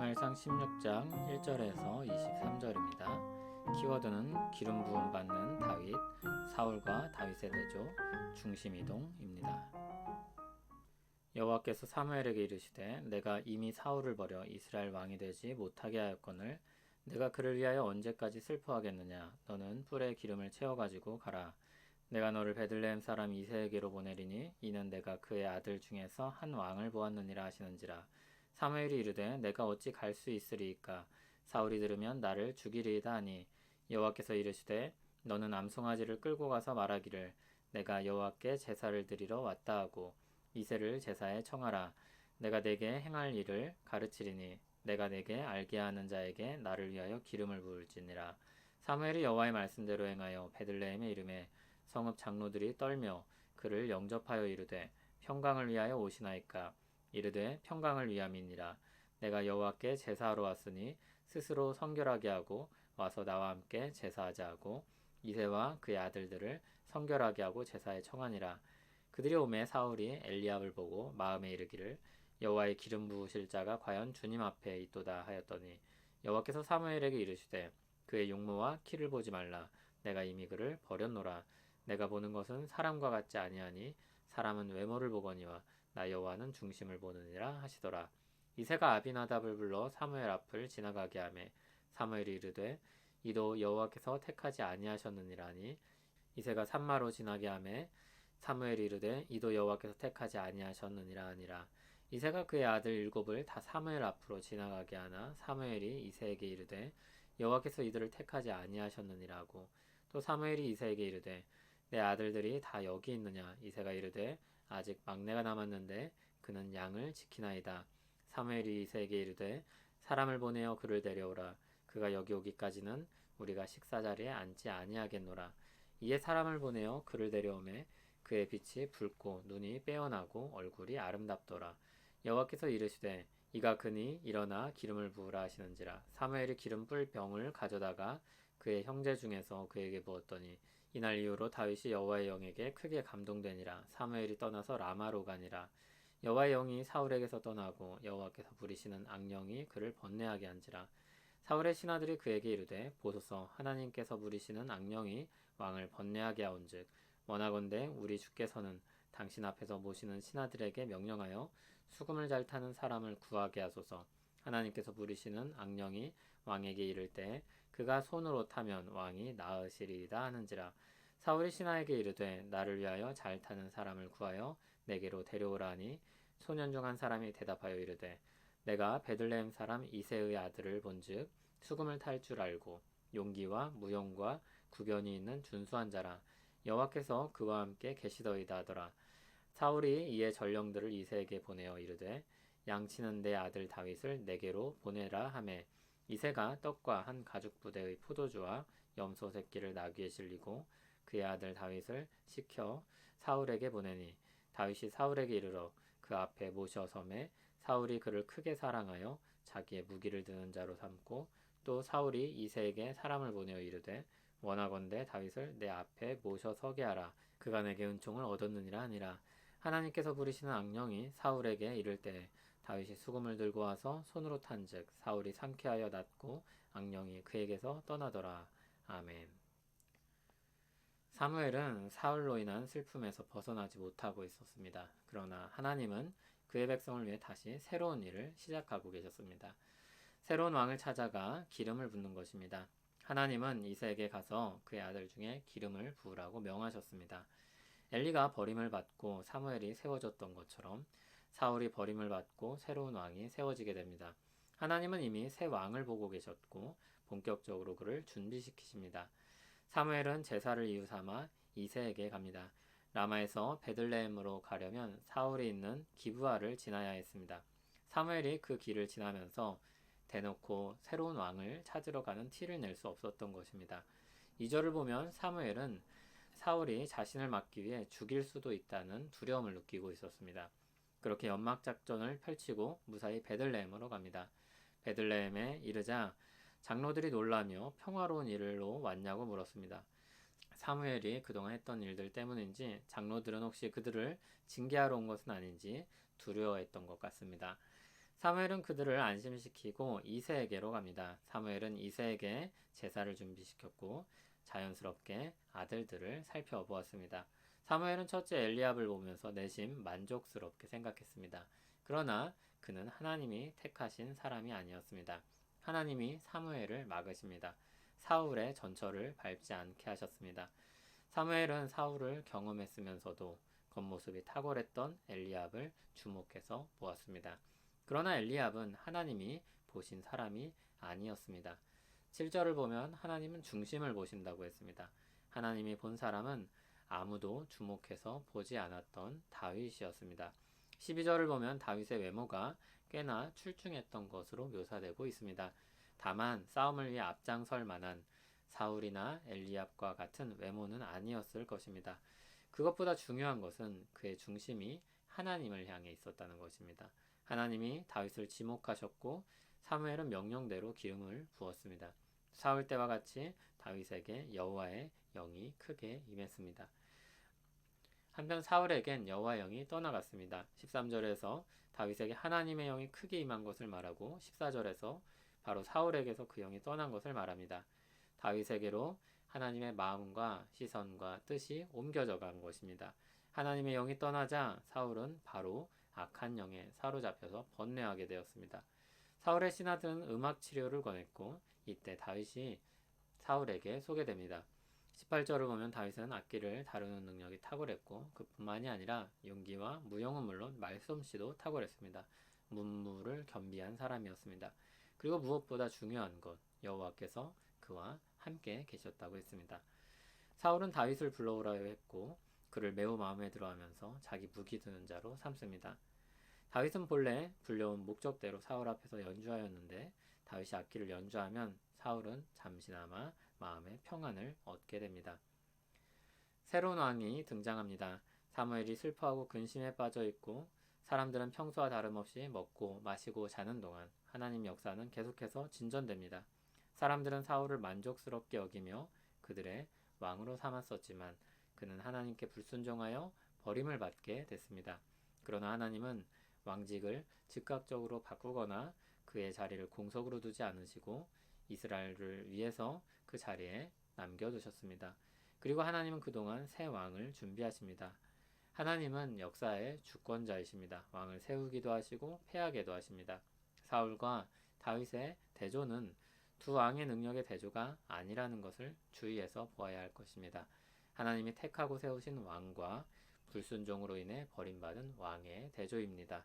사무엘상 16장 1절에서 23절입니다. 키워드는 기름 부음 받는 다윗, 사울과 다윗의 대조, 중심 이동입니다. 여호와께서 사무엘에게 이르시되 내가 이미 사울을 버려 이스라엘 왕이 되지 못하게 하였거늘 내가 그를 위하여 언제까지 슬퍼하겠느냐. 너는 뿔에 기름을 채워가지고 가라. 내가 너를 베들레헴 사람 이새에게로 보내리니 이는 내가 그의 아들 중에서 한 왕을 보았느니라 하시는지라. 사무엘이 이르되 내가 어찌 갈 수 있으리이까. 사울이 들으면 나를 죽이리이다 하니 여호와께서 이르시되 너는 암송아지를 끌고 가서 말하기를 내가 여호와께 제사를 드리러 왔다 하고 이새를 제사에 청하라. 내가 네게 행할 일을 가르치리니 내가 네게 알게 하는 자에게 나를 위하여 기름을 부을지니라. 사무엘이 여호와의 말씀대로 행하여 베들레헴에 이르매 성읍 장로들이 떨며 그를 영접하여 이르되 평강을 위하여 오시나이까. 이르되 평강을 위함이니라. 내가 여호와께 제사하러 왔으니 스스로 성결하게 하고 와서 나와 함께 제사하자 하고 이새와 그의 아들들을 성결하게 하고 제사에 청하니라. 그들이 오매 사울이 엘리압을 보고 마음에 이르기를 여호와의 기름 부으실 자가 과연 주님 앞에 있도다 하였더니 여호와께서 사무엘에게 이르시되 그의 용모와 키를 보지 말라. 내가 이미 그를 버렸노라. 내가 보는 것은 사람과 같지 아니하니 사람은 외모를 보거니와 나 여호와는 중심을 보느니라 하시더라. 이새가 아비나답을 불러 사무엘 앞을 지나가게 하매 사무엘이 이르되 이도 여호와께서 택하지 아니하셨느니라니. 이새가 산마로 지나게 하매 사무엘이 이르되 이도 여호와께서 택하지 아니하셨느니라 하니라. 이새가 그의 아들 일곱을 다 사무엘 앞으로 지나가게 하나 사무엘이 이새에게 이르되 여호와께서 이들을 택하지 아니하셨느니라고. 또 사무엘이 이새에게 이르되 내 아들들이 다 여기 있느냐. 이새가 이르되 아직 막내가 남았는데 그는 양을 지키나이다. 사무엘이 이새에게 이르되 사람을 보내어 그를 데려오라. 그가 여기 오기까지는 우리가 식사자리에 앉지 아니하겠노라. 이에 사람을 보내어 그를 데려오매 그의 빛이 붉고 눈이 빼어나고 얼굴이 아름답더라. 여호와께서 이르시되 이가 그니 일어나 기름을 부으라 하시는지라. 사무엘이 기름 뿔 병을 가져다가 그의 형제 중에서 그에게 부었더니 이날 이후로 다윗이 여호와의 영에게 크게 감동되니라. 사무엘이 떠나서 라마로 가니라. 여호와의 영이 사울에게서 떠나고 여호와께서 부리시는 악령이 그를 번뇌하게 한지라. 사울의 신하들이 그에게 이르되 보소서 하나님께서 부리시는 악령이 왕을 번뇌하게 하온즉 원하건대 우리 주께서는 당신 앞에서 모시는 신하들에게 명령하여 수금을 잘 타는 사람을 구하게 하소서. 하나님께서 부리시는 악령이 왕에게 이를 때 그가 손으로 타면 왕이 나으시리이다 하는지라. 사울이 신하에게 이르되 나를 위하여 잘 타는 사람을 구하여 내게로 데려오라 하니 소년 중 한 사람이 대답하여 이르되 내가 베들레헴 사람 이새의 아들을 본즉 수금을 탈 줄 알고 용기와 무용과 구변이 있는 준수한 자라. 여호와께서 그와 함께 계시더이다 하더라. 사울이 이에 전령들을 이새에게 보내어 이르되 양치는 내 아들 다윗을 내게로 보내라 하매 이새가 떡과 한 가죽 부대의 포도주와 염소 새끼를 나귀에 실리고 그의 아들 다윗을 시켜 사울에게 보내니 다윗이 사울에게 이르러 그 앞에 모셔 섬에 사울이 그를 크게 사랑하여 자기의 무기를 드는 자로 삼고 또 사울이 이새에게 사람을 보내어 이르되 원하건대 다윗을 내 앞에 모셔 서게 하라. 그가 내게 은총을 얻었느니라 하니라. 하나님께서 부리시는 악령이 사울에게 이를 때 다윗이 수금을 들고 와서 손으로 탄즉 사울이 상쾌하여 낫고 악령이 그에게서 떠나더라. 아멘. 사무엘은 사울로 인한 슬픔에서 벗어나지 못하고 있었습니다. 그러나 하나님은 그의 백성을 위해 다시 새로운 일을 시작하고 계셨습니다. 새로운 왕을 찾아가 기름을 붓는 것입니다. 하나님은 이새에게 가서 그의 아들 중에 기름을 부으라고 명하셨습니다. 엘리가 버림을 받고 사무엘이 세워졌던 것처럼 사울이 버림을 받고 새로운 왕이 세워지게 됩니다. 하나님은 이미 새 왕을 보고 계셨고 본격적으로 그를 준비시키십니다. 사무엘은 제사를 이유 삼아 이새에게 갑니다. 라마에서 베들레헴으로 가려면 사울이 있는 기브아를 지나야 했습니다. 사무엘이 그 길을 지나면서 대놓고 새로운 왕을 찾으러 가는 티를 낼 수 없었던 것입니다. 2절을 보면 사무엘은 사울이 자신을 막기 위해 죽일 수도 있다는 두려움을 느끼고 있었습니다. 그렇게 연막작전을 펼치고 무사히 베들레헴으로 갑니다. 베들레헴에 이르자 장로들이 놀라며 평화로운 일로 왔냐고 물었습니다. 사무엘이 그동안 했던 일들 때문인지 장로들은 혹시 그들을 징계하러 온 것은 아닌지 두려워했던 것 같습니다. 사무엘은 그들을 안심시키고 이새에게로 갑니다. 사무엘은 이새에게 제사를 준비시켰고 자연스럽게 아들들을 살펴보았습니다. 사무엘은 첫째 엘리압을 보면서 내심 만족스럽게 생각했습니다. 그러나 그는 하나님이 택하신 사람이 아니었습니다. 하나님이 사무엘을 막으십니다. 사울의 전철을 밟지 않게 하셨습니다. 사무엘은 사울을 경험했으면서도 겉모습이 탁월했던 엘리압을 주목해서 보았습니다. 그러나 엘리압은 하나님이 보신 사람이 아니었습니다. 7절을 보면 하나님은 중심을 보신다고 했습니다. 하나님이 본 사람은 아무도 주목해서 보지 않았던 다윗이었습니다. 12절을 보면 다윗의 외모가 꽤나 출중했던 것으로 묘사되고 있습니다. 다만 싸움을 위해 앞장설 만한 사울이나 엘리압과 같은 외모는 아니었을 것입니다. 그것보다 중요한 것은 그의 중심이 하나님을 향해 있었다는 것입니다. 하나님이 다윗을 지목하셨고 사무엘은 명령대로 기름을 부었습니다. 사울 때와 같이 다윗에게 여호와의 영이 크게 임했습니다. 한편 사울에겐 여호와의 영이 떠나갔습니다. 13절에서 다윗에게 하나님의 영이 크게 임한 것을 말하고 14절에서 바로 사울에게서 그 영이 떠난 것을 말합니다. 다윗에게로 하나님의 마음과 시선과 뜻이 옮겨져 간 것입니다. 하나님의 영이 떠나자 사울은 바로 악한 영에 사로잡혀서 번뇌하게 되었습니다. 사울의 신하들은 음악 치료를 권했고 이때 다윗이 사울에게 소개됩니다. 18절을 보면 다윗은 악기를 다루는 능력이 탁월했고 그뿐만이 아니라 용기와 무용은 물론 말솜씨도 탁월했습니다. 문무를 겸비한 사람이었습니다. 그리고 무엇보다 중요한 것, 여호와께서 그와 함께 계셨다고 했습니다. 사울은 다윗을 불러오라고 했고 그를 매우 마음에 들어하면서 자기 무기 드는 자로 삼습니다. 다윗은 본래 불려온 목적대로 사울 앞에서 연주하였는데 다윗이 악기를 연주하면 사울은 잠시나마 마음의 평안을 얻게 됩니다. 새로운 왕이 등장합니다. 사무엘이 슬퍼하고 근심에 빠져 있고 사람들은 평소와 다름없이 먹고 마시고 자는 동안 하나님 역사는 계속해서 진전됩니다. 사람들은 사울을 만족스럽게 여기며 그들의 왕으로 삼았었지만 그는 하나님께 불순종하여 버림을 받게 됐습니다. 그러나 하나님은 왕직을 즉각적으로 바꾸거나 그의 자리를 공석으로 두지 않으시고 이스라엘을 위해서 그 자리에 남겨두셨습니다. 그리고 하나님은 그동안 새 왕을 준비하십니다. 하나님은 역사의 주권자이십니다. 왕을 세우기도 하시고 패하게도 하십니다. 사울과 다윗의 대조는 두 왕의 능력의 대조가 아니라는 것을 주의해서 보아야 할 것입니다. 하나님이 택하고 세우신 왕과 불순종으로 인해 버림받은 왕의 대조입니다.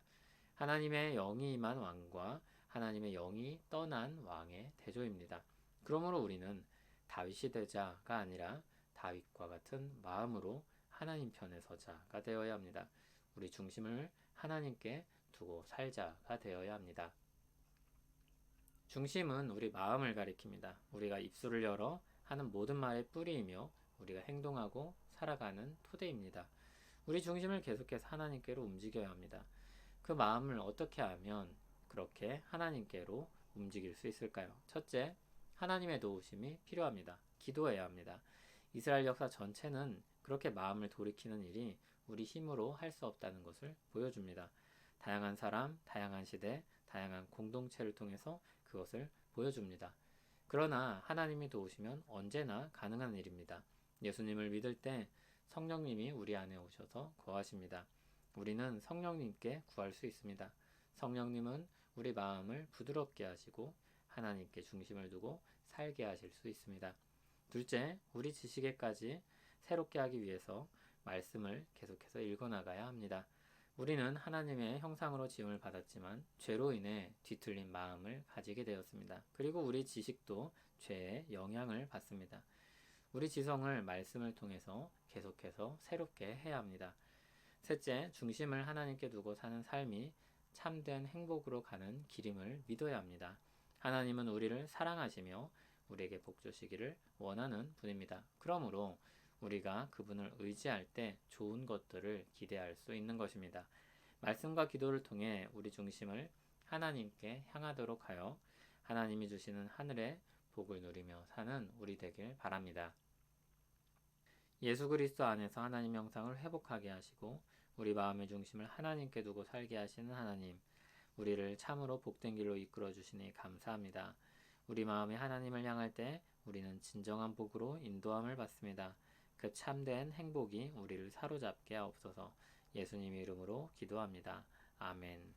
하나님의 영이 임한 왕과 하나님의 영이 떠난 왕의 대조입니다. 그러므로 우리는 다윗이 되자가 아니라 다윗과 같은 마음으로 하나님 편에 서자가 되어야 합니다. 우리 중심을 하나님께 두고 살자가 되어야 합니다. 중심은 우리 마음을 가리킵니다. 우리가 입술을 열어 하는 모든 말의 뿌리이며 우리가 행동하고 살아가는 토대입니다. 우리 중심을 계속해서 하나님께로 움직여야 합니다. 그 마음을 어떻게 하면 그렇게 하나님께로 움직일 수 있을까요? 첫째, 하나님의 도우심이 필요합니다. 기도해야 합니다. 이스라엘 역사 전체는 그렇게 마음을 돌이키는 일이 우리 힘으로 할 수 없다는 것을 보여줍니다. 다양한 사람, 다양한 시대, 다양한 공동체를 통해서 그것을 보여줍니다. 그러나 하나님이 도우시면 언제나 가능한 일입니다. 예수님을 믿을 때 성령님이 우리 안에 오셔서 거하십니다. 우리는 성령님께 구할 수 있습니다. 성령님은 우리 마음을 부드럽게 하시고 하나님께 중심을 두고 살게 하실 수 있습니다. 둘째, 우리 지식에까지 새롭게 하기 위해서 말씀을 계속해서 읽어나가야 합니다. 우리는 하나님의 형상으로 지음을 받았지만 죄로 인해 뒤틀린 마음을 가지게 되었습니다. 그리고 우리 지식도 죄의 영향을 받습니다. 우리 지성을 말씀을 통해서 계속해서 새롭게 해야 합니다. 셋째, 중심을 하나님께 두고 사는 삶이 참된 행복으로 가는 길임을 믿어야 합니다. 하나님은 우리를 사랑하시며 우리에게 복 주시기를 원하는 분입니다. 그러므로 우리가 그분을 의지할 때 좋은 것들을 기대할 수 있는 것입니다. 말씀과 기도를 통해 우리 중심을 하나님께 향하도록 하여 하나님이 주시는 하늘의 복을 누리며 사는 우리 되길 바랍니다. 예수 그리스도 안에서 하나님 형상을 회복하게 하시고 우리 마음의 중심을 하나님께 두고 살게 하시는 하나님, 우리를 참으로 복된 길로 이끌어 주시니 감사합니다. 우리 마음이 하나님을 향할 때 우리는 진정한 복으로 인도함을 받습니다. 그 참된 행복이 우리를 사로잡게 하옵소서. 예수님 이름으로 기도합니다. 아멘.